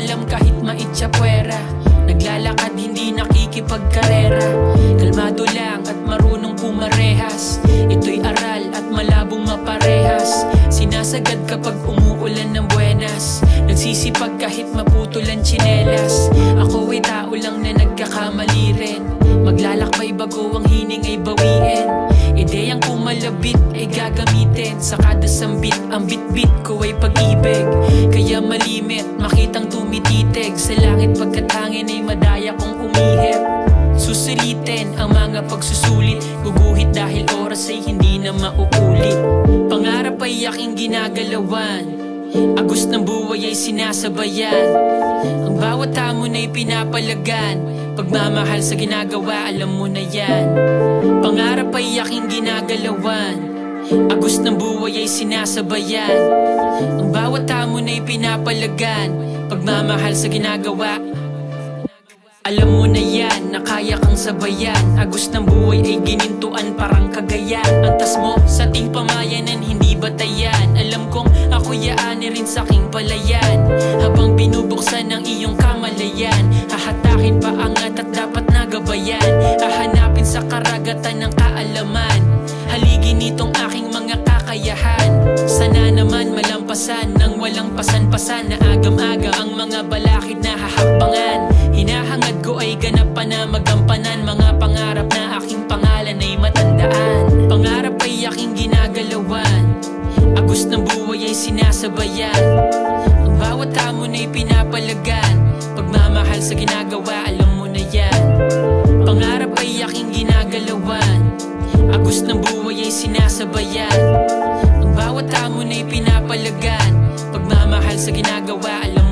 alam kahit maitsa puwera. Naglalakad hindi nakikipagkarera. Kalmado lang at marunong pumarehas. Ito'y aral at malabong maparehas. Sinasagad kapag umuulan ng buenas. Nagsisipag kahit maputulan tsinelas. Ako ay tao lang na nagkakamali rin. Maglalakbay bago ang hining ay bawiin. Ideyang kumalabit ay gagamitin. Sa kada sambit, ang bit-bit ko ay pag-ibig. Kaya malimit, makitang tumititig sa langit pagkat hangin ay madaya kong umihip. Susilitin ang mga pagsusulit. Guguhit dahil oras ay hindi na mauulit. Pangarap ay aking ginagalawan. Agos ng buhay ay sinasabayan. Ang bawat hamon ay pinapalagan. Pagmamahal sa ginagawa, alam mo na yan. Pangarap ay aking ginagalawan. Agos ng buhay ay sinasabayan. Ang bawat hamon ay pinapalagan. Pagmamahal sa ginagawa, alam mo na yan, na kaya kang sabayan. Agos ng buhay ay ginintuan parang Cagayan. Antas mo sa ting pamayanan, hindi batayan. Alam kong ako'y yaani rin sa aking palayan. Habang binubuksan ang iyong kamalayan, hahatakin pa angat at dapat nagabayan. Hahanapin sa karagatan ng kaalaman. Haligin nitong aking mga kakayahan. Sana naman malampasan ng walang pasan-pasan. Na agam-aga ang mga balakid na hahakbangan. Hinahangad ko ay ganap pa na magampanan. Mga pangarap na aking pangalan ay matandaan. Pangarap ay aking ginagalawan. Agos ng buhay ay sinasabayan. Ang bawat hamon ay pinapalagan. Pagmamahal sa ginagawa, alam mo na yan. Pangarap ay aking ginagalawan. Agos ng buhay ay sinasabayan. Ang bawat hamon ay pinapalagan. Pagmamahal sa ginagawa, alam mo